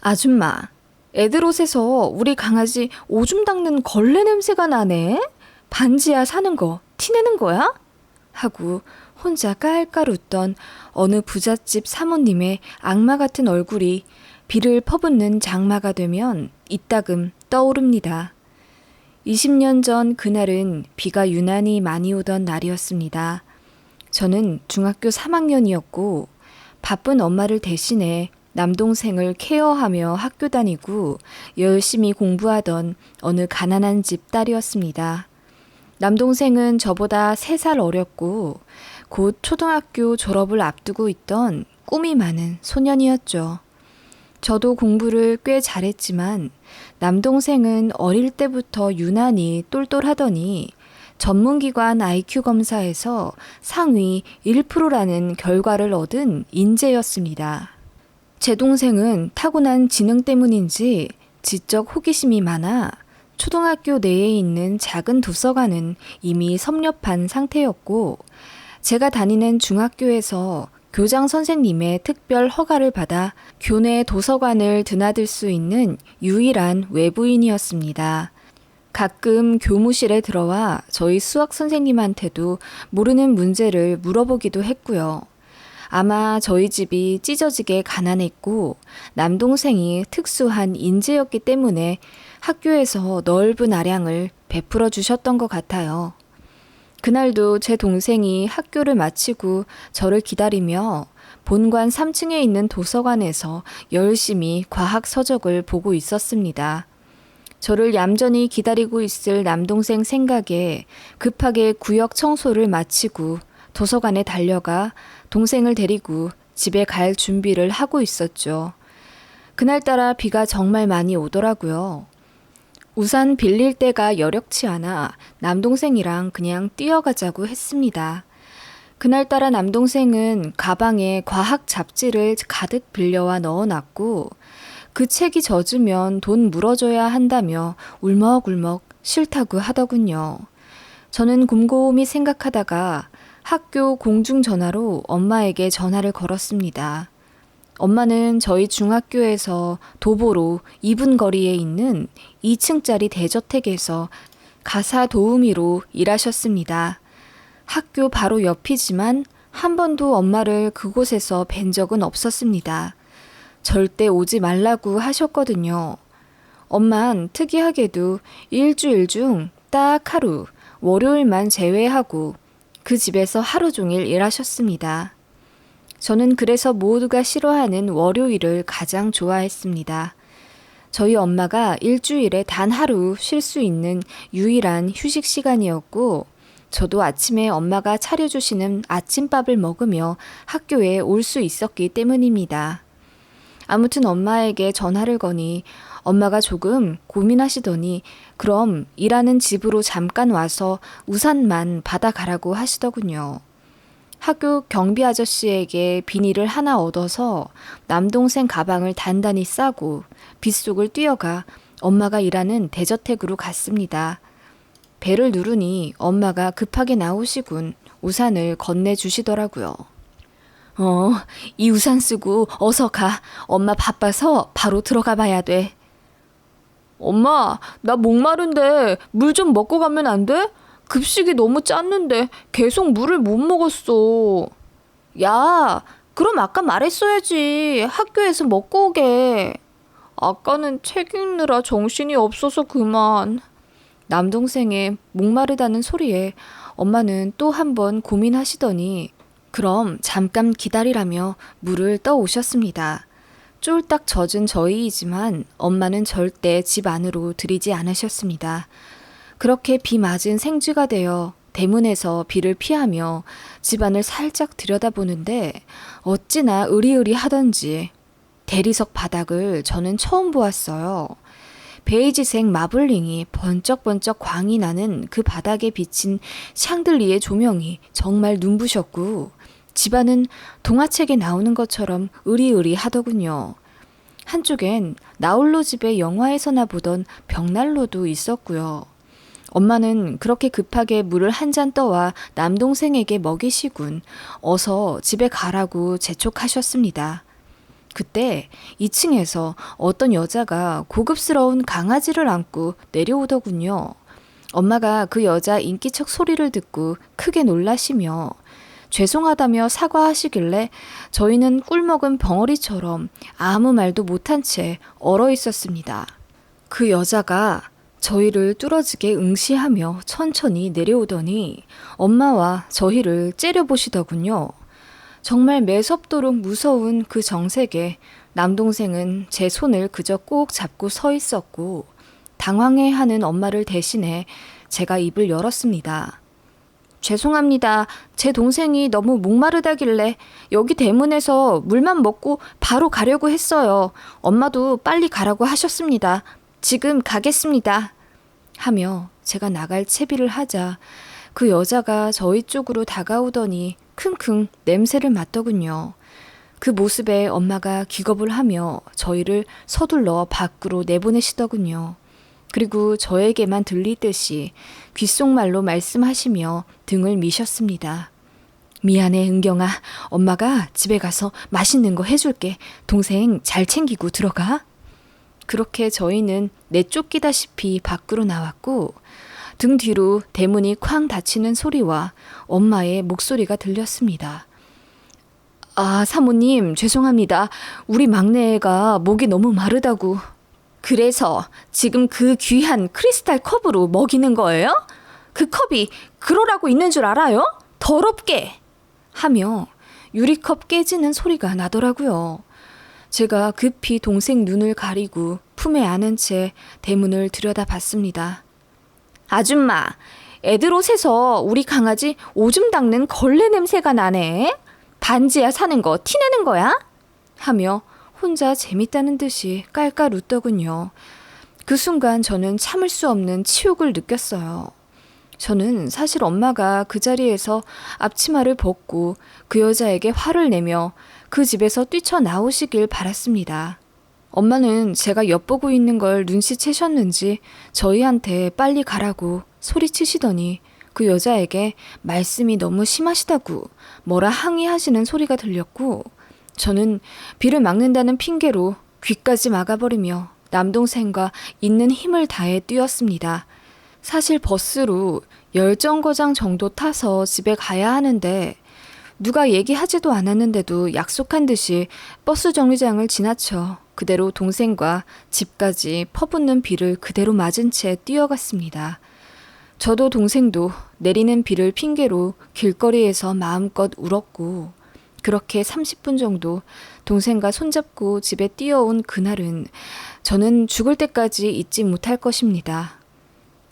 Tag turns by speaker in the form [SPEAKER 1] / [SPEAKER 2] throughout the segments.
[SPEAKER 1] 아줌마, 애들 옷에서 우리 강아지 오줌 닦는 걸레 냄새가 나네? 반지하 사는 거 티내는 거야? 하고 혼자 깔깔 웃던 어느 부잣집 사모님의 악마 같은 얼굴이 비를 퍼붓는 장마가 되면 이따금 떠오릅니다. 20년 전 그날은 비가 유난히 많이 오던 날이었습니다. 저는 중학교 3학년이었고 바쁜 엄마를 대신해 남동생을 케어하며 학교 다니고 열심히 공부하던 어느 가난한 집 딸이었습니다. 남동생은 저보다 3살 어렸고 곧 초등학교 졸업을 앞두고 있던 꿈이 많은 소년이었죠. 저도 공부를 꽤 잘했지만 남동생은 어릴 때부터 유난히 똘똘하더니 전문기관 IQ 검사에서 상위 1%라는 결과를 얻은 인재였습니다. 제 동생은 타고난 지능 때문인지 지적 호기심이 많아 초등학교 내에 있는 작은 도서관은 이미 섭렵한 상태였고 제가 다니는 중학교에서 교장 선생님의 특별 허가를 받아 교내 도서관을 드나들 수 있는 유일한 외부인이었습니다. 가끔 교무실에 들어와 저희 수학 선생님한테도 모르는 문제를 물어보기도 했고요. 아마 저희 집이 찢어지게 가난했고 남동생이 특수한 인재였기 때문에 학교에서 넓은 아량을 베풀어 주셨던 것 같아요. 그날도 제 동생이 학교를 마치고 저를 기다리며 본관 3층에 있는 도서관에서 열심히 과학 서적을 보고 있었습니다. 저를 얌전히 기다리고 있을 남동생 생각에 급하게 구역 청소를 마치고 도서관에 달려가 동생을 데리고 집에 갈 준비를 하고 있었죠. 그날따라 비가 정말 많이 오더라고요. 우산 빌릴 데가 여력치 않아 남동생이랑 그냥 뛰어가자고 했습니다. 그날따라 남동생은 가방에 과학 잡지를 가득 빌려와 넣어놨고 그 책이 젖으면 돈 물어줘야 한다며 울먹울먹 싫다고 하더군요. 저는 곰곰이 생각하다가 학교 공중전화로 엄마에게 전화를 걸었습니다. 엄마는 저희 중학교에서 도보로 2분 거리에 있는 2층짜리 대저택에서 가사 도우미로 일하셨습니다. 학교 바로 옆이지만 한 번도 엄마를 그곳에서 뵌 적은 없었습니다. 절대 오지 말라고 하셨거든요. 엄만 특이하게도 일주일 중 딱 하루, 월요일만 제외하고 그 집에서 하루 종일 일하셨습니다. 저는 그래서 모두가 싫어하는 월요일을 가장 좋아했습니다. 저희 엄마가 일주일에 단 하루 쉴 수 있는 유일한 휴식 시간이었고 저도 아침에 엄마가 차려주시는 아침밥을 먹으며 학교에 올 수 있었기 때문입니다. 아무튼 엄마에게 전화를 거니 엄마가 조금 고민하시더니 그럼 일하는 집으로 잠깐 와서 우산만 받아가라고 하시더군요. 학교 경비 아저씨에게 비닐을 하나 얻어서 남동생 가방을 단단히 싸고 빗속을 뛰어가 엄마가 일하는 대저택으로 갔습니다. 배를 누르니 엄마가 급하게 나오시군 우산을 건네주시더라고요. 이 우산 쓰고 어서 가. 엄마 바빠서 바로 들어가 봐야 돼. 엄마, 나 목마른데 물 좀 먹고 가면 안 돼? 급식이 너무 짰는데 계속 물을 못 먹었어. 야, 그럼 아까 말했어야지. 학교에서 먹고 오게. 아까는 책 읽느라 정신이 없어서 그만. 남동생의 목마르다는 소리에 엄마는 또 한 번 고민하시더니 그럼 잠깐 기다리라며 물을 떠오셨습니다. 쫄딱 젖은 저희이지만 엄마는 절대 집 안으로 들이지 않으셨습니다. 그렇게 비 맞은 생쥐가 되어 대문에서 비를 피하며 집안을 살짝 들여다보는데 어찌나 으리으리하던지 대리석 바닥을 저는 처음 보았어요. 베이지색 마블링이 번쩍번쩍 광이 나는 그 바닥에 비친 샹들리에 조명이 정말 눈부셨고 집안은 동화책에 나오는 것처럼 으리으리하더군요. 한쪽엔 나홀로 집에 영화에서나 보던 벽난로도 있었고요. 엄마는 그렇게 급하게 물을 한 잔 떠와 남동생에게 먹이시군 어서 집에 가라고 재촉하셨습니다. 그때 2층에서 어떤 여자가 고급스러운 강아지를 안고 내려오더군요. 엄마가 그 여자 인기척 소리를 듣고 크게 놀라시며 죄송하다며 사과하시길래 저희는 꿀먹은 벙어리처럼 아무 말도 못한 채 얼어 있었습니다. 그 여자가 저희를 뚫어지게 응시하며 천천히 내려오더니 엄마와 저희를 째려보시더군요. 정말 매섭도록 무서운 그 정색에 남동생은 제 손을 그저 꼭 잡고 서 있었고 당황해하는 엄마를 대신해 제가 입을 열었습니다. 죄송합니다. 제 동생이 너무 목마르다길래 여기 대문에서 물만 먹고 바로 가려고 했어요. 엄마도 빨리 가라고 하셨습니다. 지금 가겠습니다. 하며 제가 나갈 채비를 하자 그 여자가 저희 쪽으로 다가오더니 킁킁 냄새를 맡더군요. 그 모습에 엄마가 기겁을 하며 저희를 서둘러 밖으로 내보내시더군요. 그리고 저에게만 들릴 듯이 귓속말로 말씀하시며 등을 미셨습니다. 미안해 은경아. 엄마가 집에 가서 맛있는 거 해줄게. 동생 잘 챙기고 들어가. 그렇게 저희는 내쫓기다시피 밖으로 나왔고 등 뒤로 대문이 쾅 닫히는 소리와 엄마의 목소리가 들렸습니다. 아, 사모님 죄송합니다. 우리 막내애가 목이 너무 마르다고. 그래서 지금 그 귀한 크리스탈 컵으로 먹이는 거예요? 그 컵이 그러라고 있는 줄 알아요? 더럽게! 하며 유리컵 깨지는 소리가 나더라고요. 제가 급히 동생 눈을 가리고 품에 안은 채 대문을 들여다봤습니다. 아줌마, 애들 옷에서 우리 강아지 오줌 닦는 걸레 냄새가 나네. 반지하 사는 거 티내는 거야? 하며 혼자 재밌다는 듯이 깔깔 웃더군요. 그 순간 저는 참을 수 없는 치욕을 느꼈어요. 저는 사실 엄마가 그 자리에서 앞치마를 벗고 그 여자에게 화를 내며 그 집에서 뛰쳐나오시길 바랐습니다. 엄마는 제가 엿보고 있는 걸 눈치채셨는지 저희한테 빨리 가라고 소리치시더니 그 여자에게 말씀이 너무 심하시다고 뭐라 항의하시는 소리가 들렸고 저는 비를 막는다는 핑계로 귀까지 막아버리며 남동생과 있는 힘을 다해 뛰었습니다. 사실 버스로 10정거장 정도 타서 집에 가야 하는데 누가 얘기하지도 않았는데도 약속한 듯이 버스 정류장을 지나쳐 그대로 동생과 집까지 퍼붓는 비를 그대로 맞은 채 뛰어갔습니다. 저도 동생도 내리는 비를 핑계로 길거리에서 마음껏 울었고 그렇게 30분 정도 동생과 손잡고 집에 뛰어온 그날은 저는 죽을 때까지 잊지 못할 것입니다.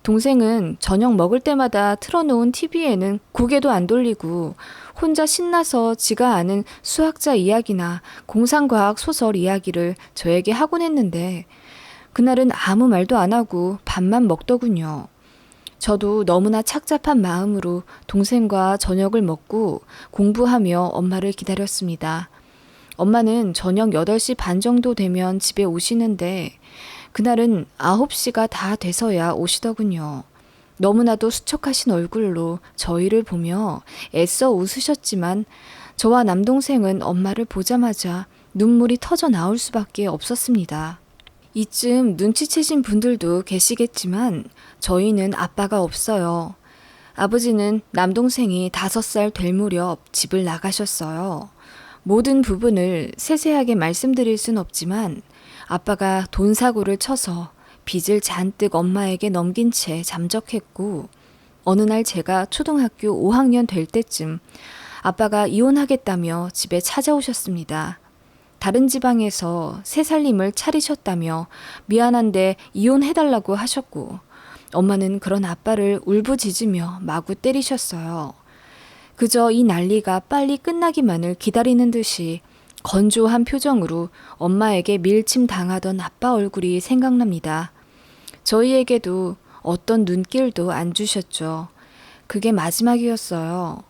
[SPEAKER 1] 동생은 저녁 먹을 때마다 틀어놓은 TV에는 고개도 안 돌리고 혼자 신나서 지가 아는 수학자 이야기나 공상과학 소설 이야기를 저에게 하곤 했는데 그날은 아무 말도 안 하고 밥만 먹더군요. 저도 너무나 착잡한 마음으로 동생과 저녁을 먹고 공부하며 엄마를 기다렸습니다. 엄마는 저녁 8시 반 정도 되면 집에 오시는데 그날은 9시가 다 돼서야 오시더군요. 너무나도 수척하신 얼굴로 저희를 보며 애써 웃으셨지만 저와 남동생은 엄마를 보자마자 눈물이 터져 나올 수밖에 없었습니다. 이쯤 눈치채신 분들도 계시겠지만 저희는 아빠가 없어요. 아버지는 남동생이 5살 될 무렵 집을 나가셨어요. 모든 부분을 세세하게 말씀드릴 순 없지만 아빠가 돈 사고를 쳐서 빚을 잔뜩 엄마에게 넘긴 채 잠적했고 어느 날 제가 초등학교 5학년 될 때쯤 아빠가 이혼하겠다며 집에 찾아오셨습니다. 다른 지방에서 새 살림을 차리셨다며 미안한데 이혼해달라고 하셨고 엄마는 그런 아빠를 울부짖으며 마구 때리셨어요. 그저 이 난리가 빨리 끝나기만을 기다리는 듯이 건조한 표정으로 엄마에게 밀침 당하던 아빠 얼굴이 생각납니다. 저희에게도 어떤 눈길도 안 주셨죠. 그게 마지막이었어요.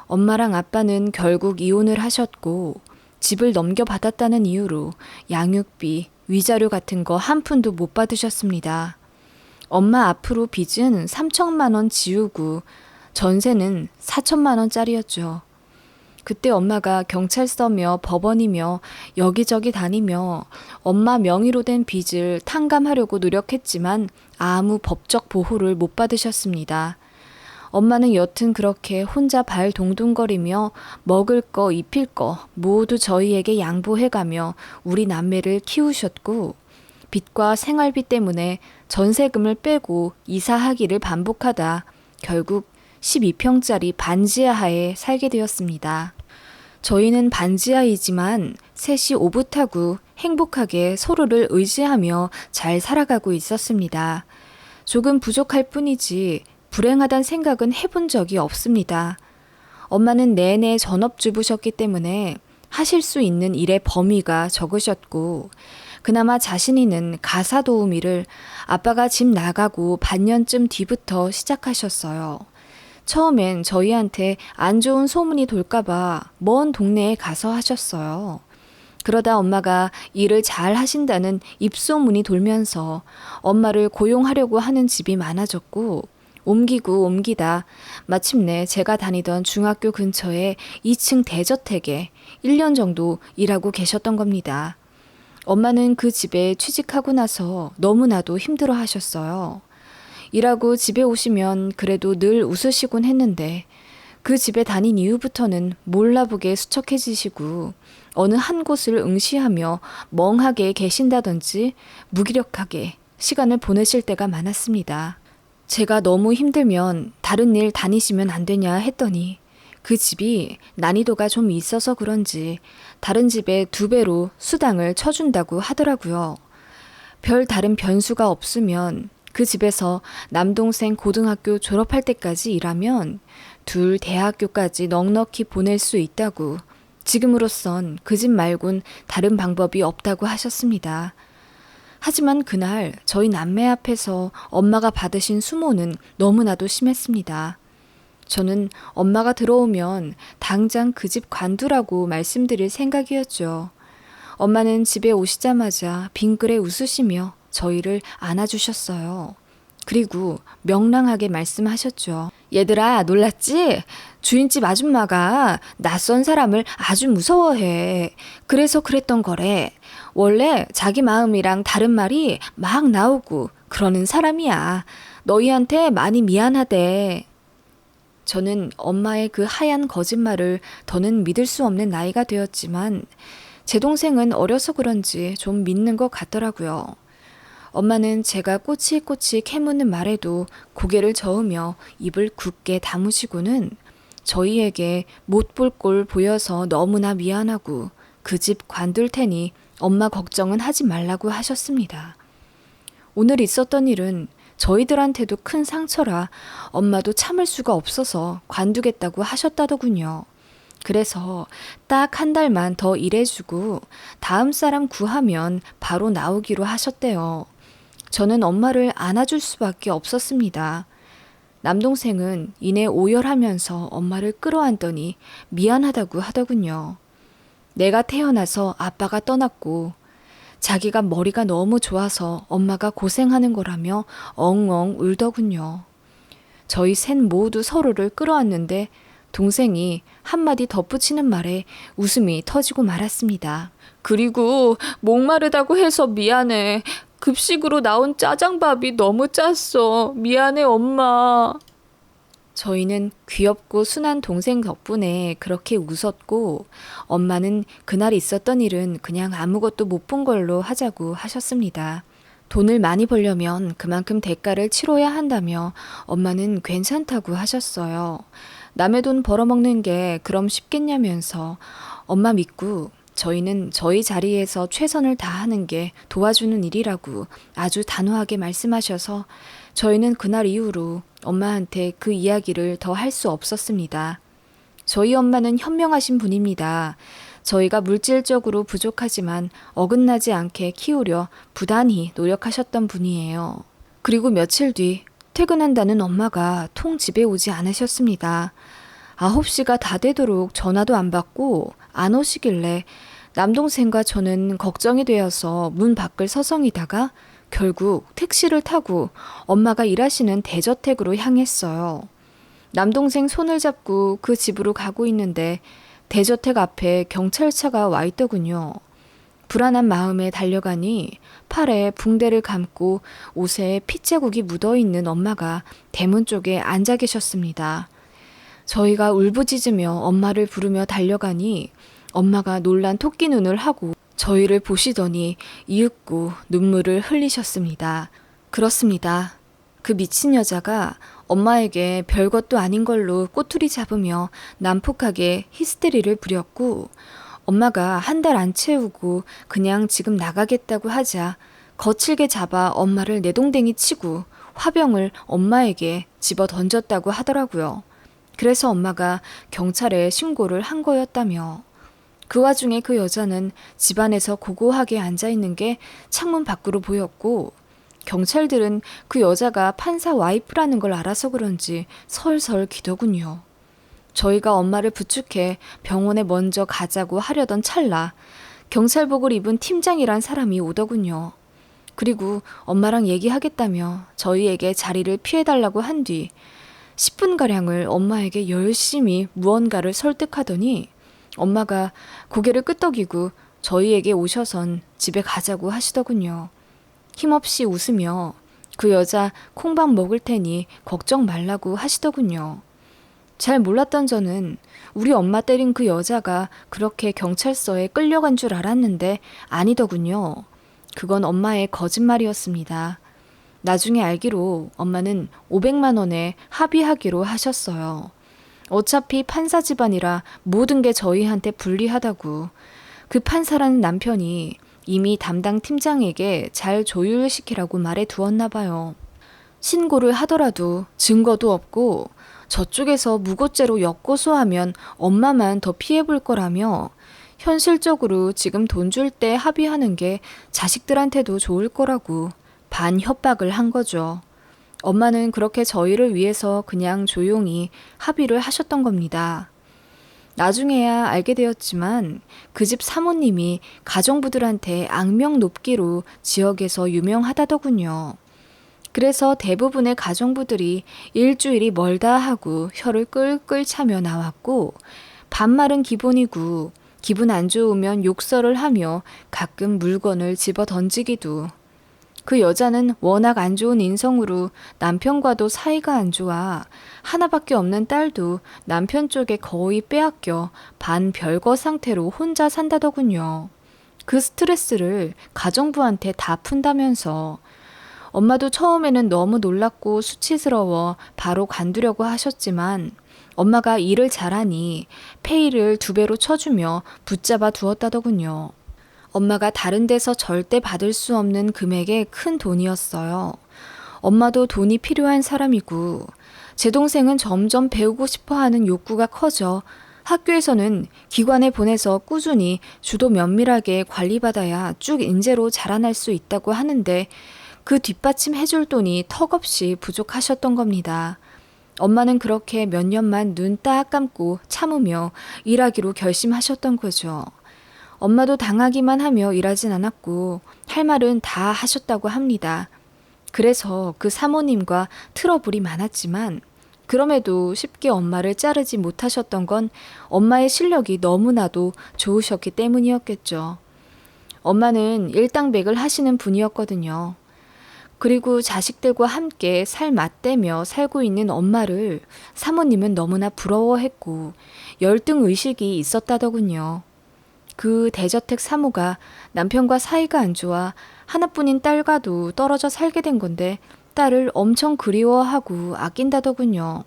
[SPEAKER 1] 엄마랑 아빠는 결국 이혼을 하셨고 집을 넘겨받았다는 이유로 양육비, 위자료 같은 거 한 푼도 못 받으셨습니다. 엄마 앞으로 빚은 3천만 원 지우고 전세는 4천만 원짜리였죠. 그때 엄마가 경찰서며 법원이며 여기저기 다니며 엄마 명의로 된 빚을 탕감하려고 노력했지만 아무 법적 보호를 못 받으셨습니다. 엄마는 여튼 그렇게 혼자 발 동동거리며 먹을 거, 입힐 거 모두 저희에게 양보해가며 우리 남매를 키우셨고, 빚과 생활비 때문에 전세금을 빼고 이사하기를 반복하다 결국 12평짜리 반지하에 살게 되었습니다. 저희는 반지하이지만 셋이 오붓하고 행복하게 서로를 의지하며 잘 살아가고 있었습니다. 조금 부족할 뿐이지 불행하단 생각은 해본 적이 없습니다. 엄마는 내내 전업주부셨기 때문에 하실 수 있는 일의 범위가 적으셨고, 그나마 자신 있는 가사 도움 일을 아빠가 집 나가고 반년쯤 뒤부터 시작하셨어요. 처음엔 저희한테 안 좋은 소문이 돌까봐 먼 동네에 가서 하셨어요. 그러다 엄마가 일을 잘 하신다는 입소문이 돌면서 엄마를 고용하려고 하는 집이 많아졌고, 옮기고 옮기다 마침내 제가 다니던 중학교 근처에 2층 대저택에 1년 정도 일하고 계셨던 겁니다. 엄마는 그 집에 취직하고 나서 너무나도 힘들어 하셨어요. 일하고 집에 오시면 그래도 늘 웃으시곤 했는데 그 집에 다닌 이후부터는 몰라보게 수척해지시고 어느 한 곳을 응시하며 멍하게 계신다든지 무기력하게 시간을 보내실 때가 많았습니다. 제가 너무 힘들면 다른 일 다니시면 안 되냐 했더니 그 집이 난이도가 좀 있어서 그런지 다른 집에 2배로 수당을 쳐준다고 하더라고요. 별 다른 변수가 없으면 그 집에서 남동생 고등학교 졸업할 때까지 일하면 둘 대학교까지 넉넉히 보낼 수 있다고, 지금으로선 그 집 말곤 다른 방법이 없다고 하셨습니다. 하지만 그날 저희 남매 앞에서 엄마가 받으신 수모는 너무나도 심했습니다. 저는 엄마가 들어오면 당장 그 집 관두라고 말씀드릴 생각이었죠. 엄마는 집에 오시자마자 빙그레 웃으시며 저희를 안아주셨어요. 그리고 명랑하게 말씀하셨죠. 얘들아, 놀랐지? 주인집 아줌마가 낯선 사람을 아주 무서워해. 그래서 그랬던 거래. 원래 자기 마음이랑 다른 말이 막 나오고 그러는 사람이야. 너희한테 많이 미안하대. 저는 엄마의 그 하얀 거짓말을 더는 믿을 수 없는 나이가 되었지만 제 동생은 어려서 그런지 좀 믿는 것 같더라고요. 엄마는 제가 꼬치꼬치 캐묻는 말에도 고개를 저으며 입을 굳게 다무시고는 저희에게 못 볼 꼴 보여서 너무나 미안하고 그 집 관둘 테니 엄마 걱정은 하지 말라고 하셨습니다. 오늘 있었던 일은 저희들한테도 큰 상처라 엄마도 참을 수가 없어서 관두겠다고 하셨다더군요. 그래서 딱 1달만 더 일해주고 다음 사람 구하면 바로 나오기로 하셨대요. 저는 엄마를 안아줄 수밖에 없었습니다. 남동생은 이내 오열하면서 엄마를 끌어안더니 미안하다고 하더군요. 내가 태어나서 아빠가 떠났고 자기가 머리가 너무 좋아서 엄마가 고생하는 거라며 엉엉 울더군요. 저희 셋 모두 서로를 끌어안는데 동생이 한마디 덧붙이는 말에 웃음이 터지고 말았습니다. 그리고 목마르다고 해서 미안해. 급식으로 나온 짜장밥이 너무 짰어. 미안해, 엄마. 저희는 귀엽고 순한 동생 덕분에 그렇게 웃었고 엄마는 그날 있었던 일은 그냥 아무것도 못 본 걸로 하자고 하셨습니다. 돈을 많이 벌려면 그만큼 대가를 치러야 한다며 엄마는 괜찮다고 하셨어요. 남의 돈 벌어먹는 게 그럼 쉽겠냐면서 엄마 믿고 저희는 저희 자리에서 최선을 다하는 게 도와주는 일이라고 아주 단호하게 말씀하셔서 저희는 그날 이후로 엄마한테 그 이야기를 더 할 수 없었습니다. 저희 엄마는 현명하신 분입니다. 저희가 물질적으로 부족하지만 어긋나지 않게 키우려 부단히 노력하셨던 분이에요. 그리고 며칠 뒤 퇴근한다는 엄마가 통 집에 오지 않으셨습니다. 9시가 다 되도록 전화도 안 받고 안 오시길래 남동생과 저는 걱정이 되어서 문 밖을 서성이다가 결국 택시를 타고 엄마가 일하시는 대저택으로 향했어요. 남동생 손을 잡고 그 집으로 가고 있는데 대저택 앞에 경찰차가 와 있더군요. 불안한 마음에 달려가니 팔에 붕대를 감고 옷에 핏자국이 묻어있는 엄마가 대문 쪽에 앉아 계셨습니다. 저희가 울부짖으며 엄마를 부르며 달려가니 엄마가 놀란 토끼 눈을 하고 저희를 보시더니 이윽고 눈물을 흘리셨습니다. 그렇습니다. 그 미친 여자가 엄마에게 별것도 아닌 걸로 꼬투리 잡으며 난폭하게 히스테리를 부렸고 엄마가 한 달 안 채우고 그냥 지금 나가겠다고 하자 거칠게 잡아 엄마를 내동댕이 치고 화병을 엄마에게 집어 던졌다고 하더라고요. 그래서 엄마가 경찰에 신고를 한 거였다며. 그 와중에 그 여자는 집안에서 고고하게 앉아있는 게 창문 밖으로 보였고 경찰들은 그 여자가 판사 와이프라는 걸 알아서 그런지 설설 기더군요. 저희가 엄마를 부축해 병원에 먼저 가자고 하려던 찰나 경찰복을 입은 팀장이란 사람이 오더군요. 그리고 엄마랑 얘기하겠다며 저희에게 자리를 피해달라고 한 뒤 10분가량을 엄마에게 열심히 무언가를 설득하더니 엄마가 고개를 끄덕이고 저희에게 오셔선 집에 가자고 하시더군요. 힘없이 웃으며 그 여자 콩밥 먹을 테니 걱정 말라고 하시더군요. 잘 몰랐던 저는 우리 엄마 때린 그 여자가 그렇게 경찰서에 끌려간 줄 알았는데 아니더군요. 그건 엄마의 거짓말이었습니다. 나중에 알기로 엄마는 500만 원에 합의하기로 하셨어요. 어차피 판사 집안이라 모든 게 저희한테 불리하다고. 그 판사라는 남편이 이미 담당 팀장에게 잘 조율시키라고 말해 두었나 봐요. 신고를 하더라도 증거도 없고 저쪽에서 무고죄로 역고소하면 엄마만 더 피해볼 거라며 현실적으로 지금 돈 줄 때 합의하는 게 자식들한테도 좋을 거라고 반협박을 한 거죠. 엄마는 그렇게 저희를 위해서 그냥 조용히 합의를 하셨던 겁니다. 나중에야 알게 되었지만 그 집 사모님이 가정부들한테 악명 높기로 지역에서 유명하다더군요. 그래서 대부분의 가정부들이 일주일이 멀다 하고 혀를 끌끌 차며 나왔고 반말은 기본이고 기분 안 좋으면 욕설을 하며 가끔 물건을 집어 던지기도. 그 여자는 워낙 안 좋은 인성으로 남편과도 사이가 안 좋아 하나밖에 없는 딸도 남편 쪽에 거의 빼앗겨 반별거 상태로 혼자 산다더군요. 그 스트레스를 가정부한테 다 푼다면서. 엄마도 처음에는 너무 놀랐고 수치스러워 바로 관두려고 하셨지만 엄마가 일을 잘하니 페이를 2배로 쳐주며 붙잡아 두었다더군요. 엄마가 다른 데서 절대 받을 수 없는 금액의 큰 돈이었어요. 엄마도 돈이 필요한 사람이고 제 동생은 점점 배우고 싶어하는 욕구가 커져 학교에서는 기관에 보내서 꾸준히 주도 면밀하게 관리받아야 쭉 인재로 자라날 수 있다고 하는데 그 뒷받침 해줄 돈이 턱없이 부족하셨던 겁니다. 엄마는 그렇게 몇 년만 눈 딱 감고 참으며 일하기로 결심하셨던 거죠. 엄마도 당하기만 하며 일하진 않았고 할 말은 다 하셨다고 합니다. 그래서 그 사모님과 트러블이 많았지만 그럼에도 쉽게 엄마를 자르지 못하셨던 건 엄마의 실력이 너무나도 좋으셨기 때문이었겠죠. 엄마는 일당백을 하시는 분이었거든요. 그리고 자식들과 함께 살 맞대며 살고 있는 엄마를 사모님은 너무나 부러워했고 열등의식이 있었다더군요. 그 대저택 사모가 남편과 사이가 안 좋아 하나뿐인 딸과도 떨어져 살게 된 건데 딸을 엄청 그리워하고 아낀다더군요.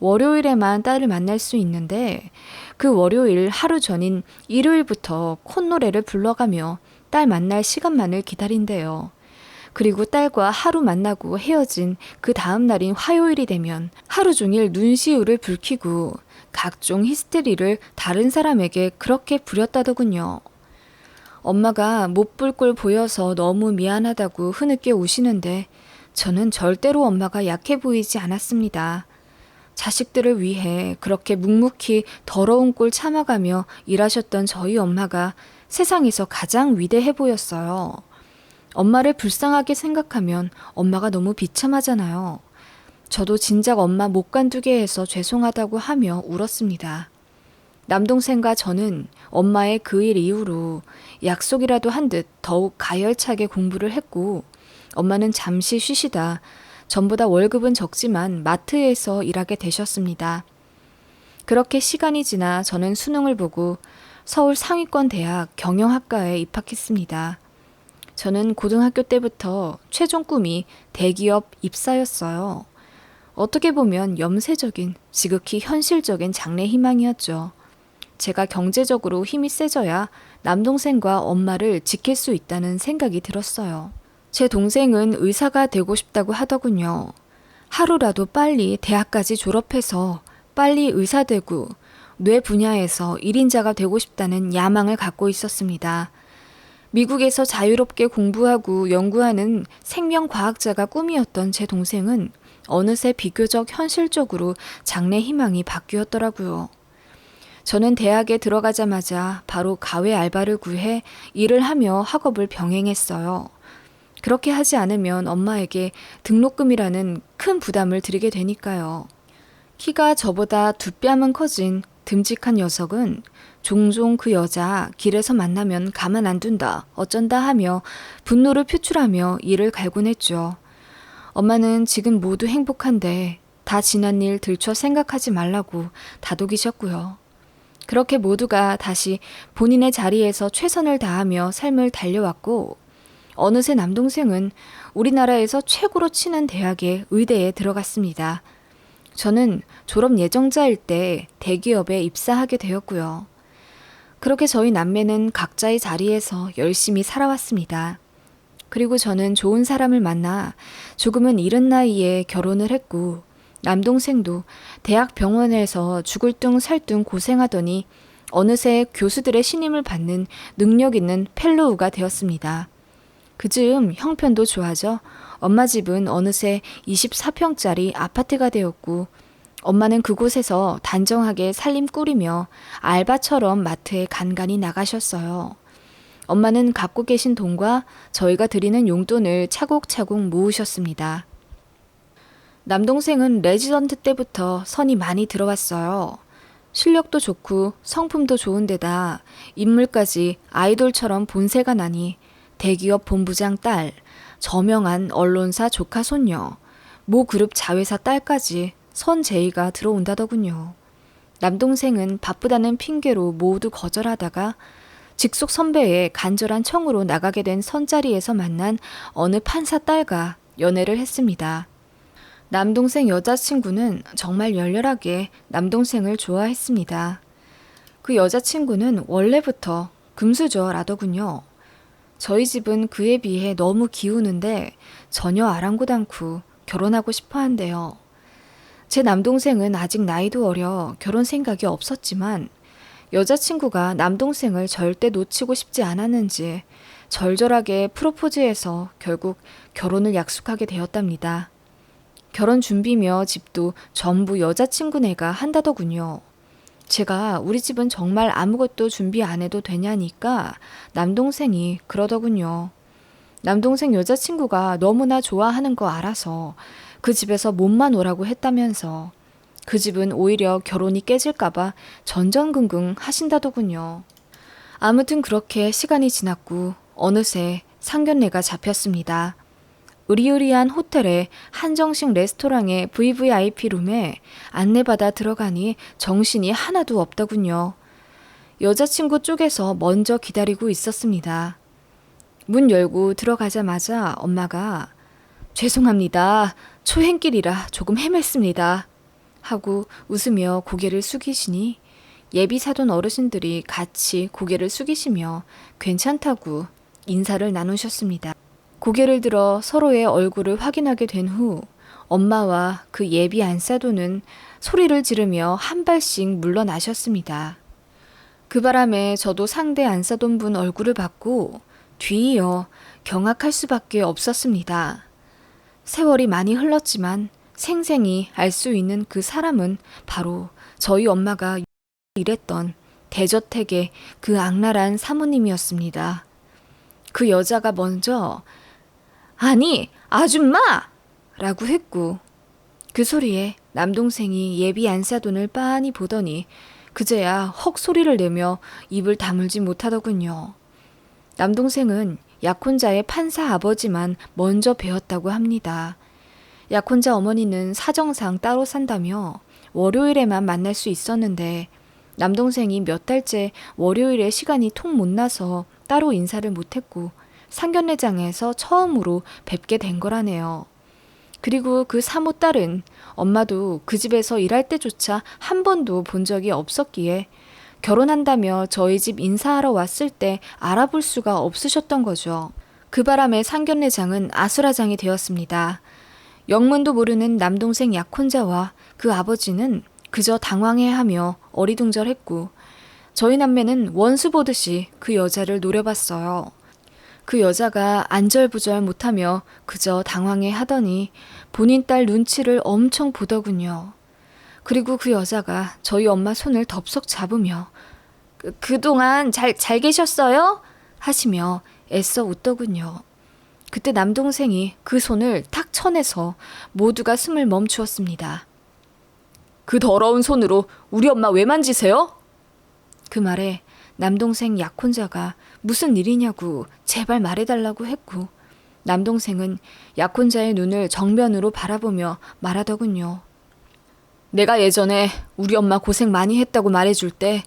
[SPEAKER 1] 월요일에만 딸을 만날 수 있는데 그 월요일 하루 전인 일요일부터 콧노래를 불러가며 딸 만날 시간만을 기다린대요. 그리고 딸과 하루 만나고 헤어진 그 다음 날인 화요일이 되면 하루 종일 눈시울을 붉히고 각종 히스테리를 다른 사람에게 그렇게 부렸다더군요. 엄마가 못 볼 꼴 보여서 너무 미안하다고 흐느껴 우시는데 저는 절대로 엄마가 약해 보이지 않았습니다. 자식들을 위해 그렇게 묵묵히 더러운 꼴 참아가며 일하셨던 저희 엄마가 세상에서 가장 위대해 보였어요. 엄마를 불쌍하게 생각하면 엄마가 너무 비참하잖아요. 저도 진작 엄마 못 간두게 해서 죄송하다고 하며 울었습니다. 남동생과 저는 엄마의 그 일 이후로 약속이라도 한 듯 더욱 가열차게 공부를 했고, 엄마는 잠시 쉬시다 전보다 월급은 적지만 마트에서 일하게 되셨습니다. 그렇게 시간이 지나 저는 수능을 보고 서울 상위권 대학 경영학과에 입학했습니다. 저는 고등학교 때부터 최종 꿈이 대기업 입사였어요. 어떻게 보면 염세적인, 지극히 현실적인 장래 희망이었죠. 제가 경제적으로 힘이 세져야 남동생과 엄마를 지킬 수 있다는 생각이 들었어요. 제 동생은 의사가 되고 싶다고 하더군요. 하루라도 빨리 대학까지 졸업해서 빨리 의사 되고 뇌 분야에서 1인자가 되고 싶다는 야망을 갖고 있었습니다. 미국에서 자유롭게 공부하고 연구하는 생명과학자가 꿈이었던 제 동생은 어느새 비교적 현실적으로 장래 희망이 바뀌었더라고요. 저는 대학에 들어가자마자 바로 가외 알바를 구해 일을 하며 학업을 병행했어요. 그렇게 하지 않으면 엄마에게 등록금이라는 큰 부담을 드리게 되니까요. 키가 저보다 두 뼘은 커진 듬직한 녀석은 종종 그 여자 길에서 만나면 가만 안 둔다, 어쩐다 하며 분노를 표출하며 이를 갈곤 했죠. 엄마는 지금 모두 행복한데 다 지난 일 들춰 생각하지 말라고 다독이셨고요. 그렇게 모두가 다시 본인의 자리에서 최선을 다하며 삶을 달려왔고, 어느새 남동생은 우리나라에서 최고로 치는 대학의 의대에 들어갔습니다. 저는 졸업 예정자일 때 대기업에 입사하게 되었고요. 그렇게 저희 남매는 각자의 자리에서 열심히 살아왔습니다. 그리고 저는 좋은 사람을 만나 조금은 이른 나이에 결혼을 했고, 남동생도 대학 병원에서 죽을 둥 살 둥 고생하더니 어느새 교수들의 신임을 받는 능력 있는 펠로우가 되었습니다. 그즈음 형편도 좋아져 엄마 집은 어느새 24평짜리 아파트가 되었고, 엄마는 그곳에서 단정하게 살림 꾸리며 알바처럼 마트에 간간히 나가셨어요. 엄마는 갖고 계신 돈과 저희가 드리는 용돈을 차곡차곡 모으셨습니다. 남동생은 레지던트 때부터 선이 많이 들어왔어요. 실력도 좋고 성품도 좋은데다 인물까지 아이돌처럼 본세가 나니 대기업 본부장 딸, 저명한 언론사 조카 손녀, 모 그룹 자회사 딸까지 선제의가 들어온다더군요. 남동생은 바쁘다는 핑계로 모두 거절하다가 직속 선배의 간절한 청으로 나가게 된 선자리에서 만난 어느 판사 딸과 연애를 했습니다. 남동생 여자친구는 정말 열렬하게 남동생을 좋아했습니다. 그 여자친구는 원래부터 금수저라더군요. 저희 집은 그에 비해 너무 기우는데 전혀 아랑곳 않고 결혼하고 싶어 한대요. 제 남동생은 아직 나이도 어려 결혼 생각이 없었지만 여자친구가 남동생을 절대 놓치고 싶지 않았는지 절절하게 프로포즈해서 결국 결혼을 약속하게 되었답니다. 결혼 준비며 집도 전부 여자친구네가 한다더군요. 제가 우리 집은 정말 아무것도 준비 안 해도 되냐니까 남동생이 그러더군요. 남동생 여자친구가 너무나 좋아하는 거 알아서 그 집에서 몸만 오라고 했다면서 그 집은 오히려 결혼이 깨질까봐 전전긍긍 하신다더군요. 아무튼 그렇게 시간이 지났고 어느새 상견례가 잡혔습니다. 으리으리한 호텔의 한정식 레스토랑의 VVIP 룸에 안내받아 들어가니 정신이 하나도 없더군요. 여자친구 쪽에서 먼저 기다리고 있었습니다. 문 열고 들어가자마자 엄마가 죄송합니다. 초행길이라 조금 헤맸습니다. 하고 웃으며 고개를 숙이시니 예비 사돈 어르신들이 같이 고개를 숙이시며 괜찮다고 인사를 나누셨습니다. 고개를 들어 서로의 얼굴을 확인하게 된 후 엄마와 그 예비 안사돈은 소리를 지르며 한 발씩 물러나셨습니다. 그 바람에 저도 상대 안사돈분 얼굴을 봤고 뒤이어 경악할 수밖에 없었습니다. 세월이 많이 흘렀지만 생생히 알 수 있는 그 사람은 바로 저희 엄마가 일했던 대저택의 그 악랄한 사모님이었습니다. 그 여자가 먼저 아니 아줌마! 라고 했고 그 소리에 남동생이 예비 안사돈을 빤히 보더니 그제야 헉 소리를 내며 입을 다물지 못하더군요. 남동생은 약혼자의 판사 아버지만 먼저 배웠다고 합니다. 약혼자 어머니는 사정상 따로 산다며 월요일에만 만날 수 있었는데 남동생이 몇 달째 월요일에 시간이 통 못 나서 따로 인사를 못했고 상견례장에서 처음으로 뵙게 된 거라네요. 그리고 그 사모 딸은 엄마도 그 집에서 일할 때조차 한 번도 본 적이 없었기에 결혼한다며 저희 집 인사하러 왔을 때 알아볼 수가 없으셨던 거죠. 그 바람에 상견례장은 아수라장이 되었습니다. 영문도 모르는 남동생 약혼자와 그 아버지는 그저 당황해하며 어리둥절했고 저희 남매는 원수 보듯이 그 여자를 노려봤어요. 그 여자가 안절부절 못하며 그저 당황해하더니 본인 딸 눈치를 엄청 보더군요. 그리고 그 여자가 저희 엄마 손을 덥석 잡으며 그동안 잘 계셨어요? 하시며 애써 웃더군요. 그때 남동생이 그 손을 탁 쳐내서 모두가 숨을 멈추었습니다. 그 더러운 손으로 우리 엄마 왜 만지세요? 그 말에 남동생 약혼자가 무슨 일이냐고 제발 말해달라고 했고 남동생은 약혼자의 눈을 정면으로 바라보며 말하더군요. 내가 예전에 우리 엄마 고생 많이 했다고 말해줄 때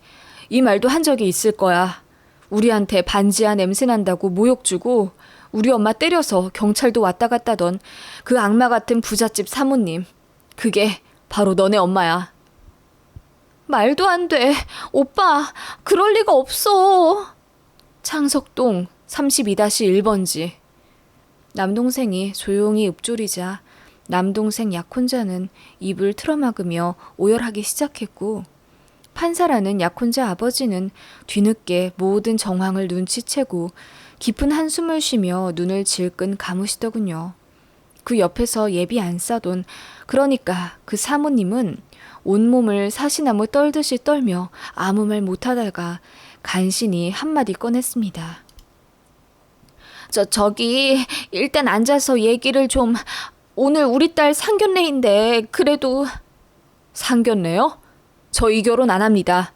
[SPEAKER 1] 이 말도 한 적이 있을 거야. 우리한테 반지하 냄새 난다고 모욕 주고 우리 엄마 때려서 경찰도 왔다 갔다던 그 악마 같은 부잣집 사모님. 그게 바로 너네 엄마야. 말도 안 돼. 오빠, 그럴 리가 없어. 창석동 32-1번지. 남동생이 조용히 읊조리자 남동생 약혼자는 입을 틀어막으며 오열하기 시작했고 판사라는 약혼자 아버지는 뒤늦게 모든 정황을 눈치채고 깊은 한숨을 쉬며 눈을 질끈 감으시더군요. 그 옆에서 예비 안 싸돈, 그러니까 그 사모님은 온몸을 사시나무 떨듯이 떨며 아무 말 못하다가 간신히 한마디 꺼냈습니다. 저기 일단 앉아서 얘기를 좀. 오늘 우리 딸 상견례인데 그래도. 상견례요? 저 이 결혼 안 합니다.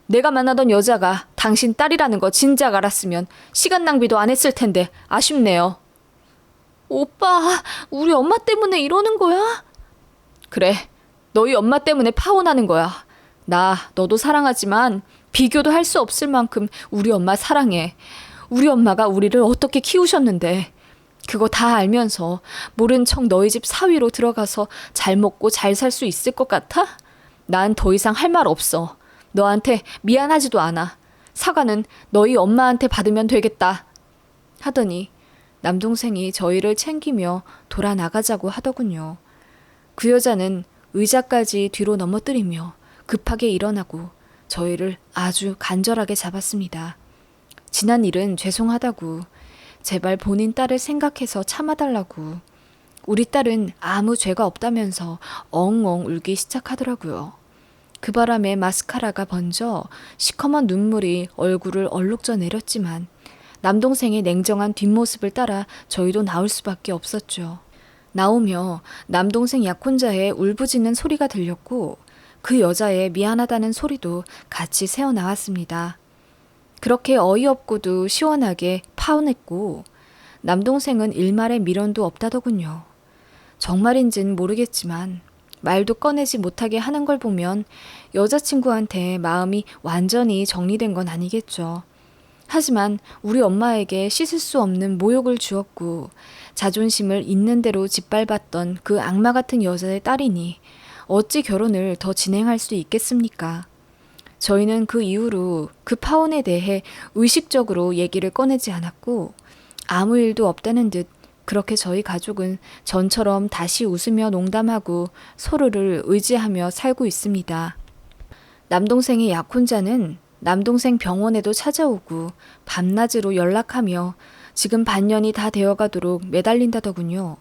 [SPEAKER 1] 내가 만나던 여자가 당신 딸이라는 거 진작 알았으면 시간 낭비도 안 했을 텐데 아쉽네요. 오빠, 우리 엄마 때문에 이러는 거야? 그래, 너희 엄마 때문에 파혼하는 거야. 나 너도 사랑하지만 비교도 할 수 없을 만큼 우리 엄마 사랑해. 우리 엄마가 우리를 어떻게 키우셨는데 그거 다 알면서 모른 척 너희 집 사위로 들어가서 잘 먹고 잘 살 수 있을 것 같아? 난 더 이상 할 말 없어. 너한테 미안하지도 않아. 사과는 너희 엄마한테 받으면 되겠다. 하더니 남동생이 저희를 챙기며 돌아 나가자고 하더군요. 그 여자는 의자까지 뒤로 넘어뜨리며 급하게 일어나고 저희를 아주 간절하게 잡았습니다. 지난 일은 죄송하다고, 제발 본인 딸을 생각해서 참아달라고. 우리 딸은 아무 죄가 없다면서 엉엉 울기 시작하더라고요. 그 바람에 마스카라가 번져 시커먼 눈물이 얼굴을 얼룩져 내렸지만 남동생의 냉정한 뒷모습을 따라 저희도 나올 수밖에 없었죠. 나오며 남동생 약혼자의 울부짖는 소리가 들렸고 그 여자의 미안하다는 소리도 같이 새어나왔습니다. 그렇게 어이없고도 시원하게 파혼했고 남동생은 일말의 미련도 없다더군요. 정말인진 모르겠지만 말도 꺼내지 못하게 하는 걸 보면 여자친구한테 마음이 완전히 정리된 건 아니겠죠. 하지만 우리 엄마에게 씻을 수 없는 모욕을 주었고 자존심을 있는 대로 짓밟았던 그 악마 같은 여자의 딸이니 어찌 결혼을 더 진행할 수 있겠습니까? 저희는 그 이후로 그 파혼에 대해 의식적으로 얘기를 꺼내지 않았고 아무 일도 없다는 듯 그렇게 저희 가족은 전처럼 다시 웃으며 농담하고 서로를 의지하며 살고 있습니다. 남동생의 약혼자는 남동생 병원에도 찾아오고 밤낮으로 연락하며 지금 반년이 다 되어가도록 매달린다더군요.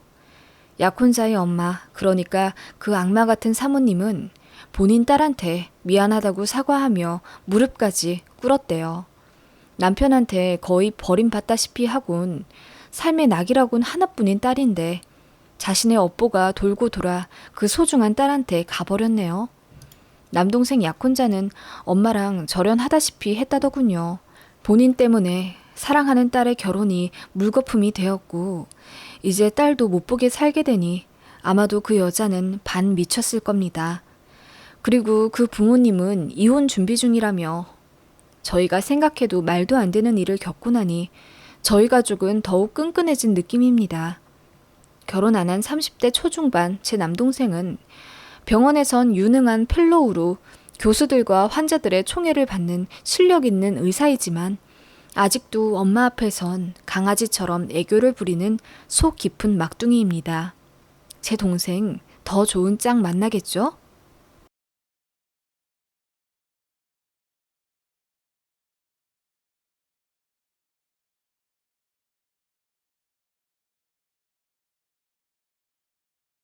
[SPEAKER 1] 약혼자의 엄마, 그러니까 그 악마 같은 사모님은 본인 딸한테 미안하다고 사과하며 무릎까지 꿇었대요. 남편한테 거의 버림받다시피 하곤 삶의 낙이라곤 하나뿐인 딸인데 자신의 업보가 돌고 돌아 그 소중한 딸한테 가버렸네요. 남동생 약혼자는 엄마랑 절연하다시피 했다더군요. 본인 때문에 사랑하는 딸의 결혼이 물거품이 되었고 이제 딸도 못 보게 살게 되니 아마도 그 여자는 반 미쳤을 겁니다. 그리고 그 부모님은 이혼 준비 중이라며 저희가 생각해도 말도 안 되는 일을 겪고 나니 저희 가족은 더욱 끈끈해진 느낌입니다. 결혼 안 한 30대 초중반 제 남동생은 병원에선 유능한 펠로우로 교수들과 환자들의 총애를 받는 실력 있는 의사이지만 아직도 엄마 앞에선 강아지처럼 애교를 부리는 속 깊은 막둥이입니다. 제 동생 더 좋은 짝 만나겠죠?